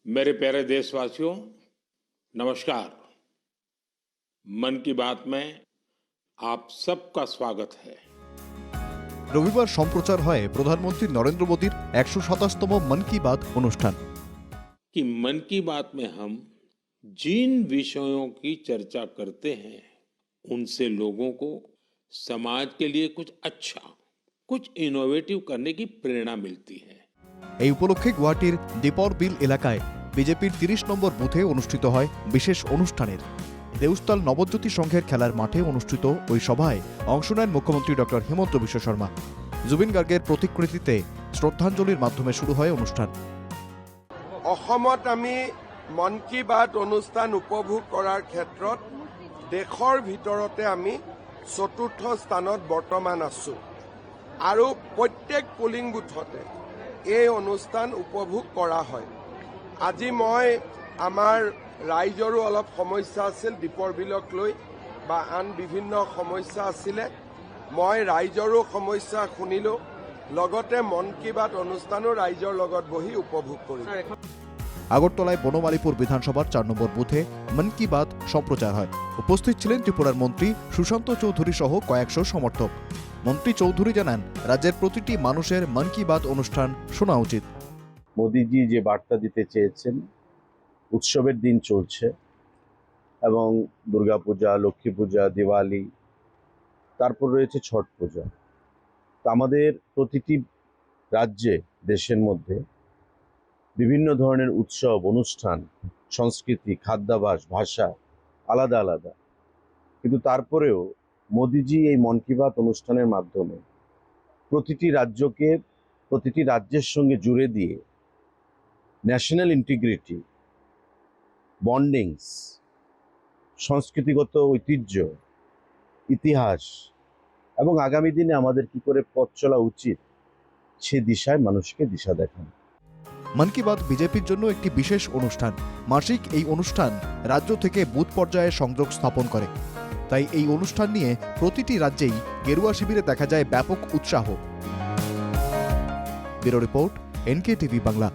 मेरे प्यारे देशवासियों, नमस्कार। मन की बात में आप सबका स्वागत है। রবিবার সম্প্রচার হয় প্রধানমন্ত্রী নরেন্দ্র মোদীর ১২৭তম মন কি বাত অনুষ্ঠান। कि मन की बात में हम जिन विषयों की चर्चा करते हैं उनसे लोगों को समाज के लिए कुछ अच्छा, कुछ इनोवेटिव करने की प्रेरणा मिलती है। এই উপলক্ষে গুয়াহাটির দীপর বিল এলাকায় বিজেপির ৩০ নম্বর বুথে অনুষ্ঠিত হয় বিশেষ অনুষ্ঠানের দেউস্তাল নবজ্যোতি সংঘের খেলার মাঠে অনুষ্ঠিত ওই সভায় অংশ নেন মুখ্যমন্ত্রী ডক্টর হিমন্ত বিশ্ব শর্মা। জুবিন গার্গের প্রতিকৃতিতে শ্রদ্ধাঞ্জলির মাধ্যমে শুরু হয় অনুষ্ঠান। অসমত আমি মন কি বাত অনুষ্ঠান উপভোগ কৰাৰ ক্ষেত্ৰত দেশৰ ভিতৰতে আমি চতুৰ্থ স্থানত বৰ্তমান আছো আৰু প্ৰত্যেক পোলিং বুথতে এই অনুষ্ঠান উপভোগ কৰা হয়। আজি মই আমাৰ ৰাইজৰো অলপ সমস্যা আছিল দীপৰ বিলক লৈ বা আন বিভিন্ন সমস্যা আছিলে, মই ৰাইজৰো সমস্যা শুনিলো, লগতে মন কি বাত অনুষ্ঠানো ৰাইজৰ লগত বহি উপভোগ কৰিলো। আগরতলায় বনমালীপুর বিধানসভার ৪ নম্বর বুথে মন কি বাত সম্প্রচার হয়। উপস্থিত ছিলেন ত্রিপুরার মন্ত্রী সুশান্ত চৌধুরী সহ কয়েকশো সমর্থক। মন্ত্রী চৌধুরী জানান, রাজ্যের প্রতিটি মানুষের মন কি বাত অনুষ্ঠান শোনা উচিত। মোদিজি যে বার্তা দিতে চেয়েছেন, উৎসবের দিন চলছে এবং দুর্গাপূজা, লক্ষ্মী পূজা, দিওয়ালি, তারপর রয়েছে ছট পূজা। তো আমাদের প্রতিটি রাজ্যে, দেশের মধ্যে বিভিন্ন ধরনের উৎসব, অনুষ্ঠান, সংস্কৃতি, খাদ্যাভ্যাস, ভাষা আলাদা আলাদা, কিন্তু তারপরেও মোদিজি এই মন কি বাত অনুষ্ঠানের মাধ্যমে প্রতিটি রাজ্যকে প্রতিটি রাজ্যের সঙ্গে জুড়ে দিয়ে ন্যাশনাল ইন্টিগ্রিটি, বন্ডিংস, সংস্কৃতিগত ঐতিহ্য, ইতিহাস এবং আগামী দিনে আমাদের কি করে পথ চলা উচিত সে দিশায় মানুষকে দিশা দেখান। মন কি বাত বিজেপির জন্য একটি বিশেষ অনুষ্ঠান। মাসিক এই অনুষ্ঠান রাজ্য থেকে বুথ পর্যায়ে সংযোগ স্থাপন করে। তাই এই অনুষ্ঠান নিয়ে প্রতিটি রাজ্যেই গেরুয়া শিবিরে দেখা যায় ব্যাপক উৎসাহ। Bureau report, NK TV Bangla.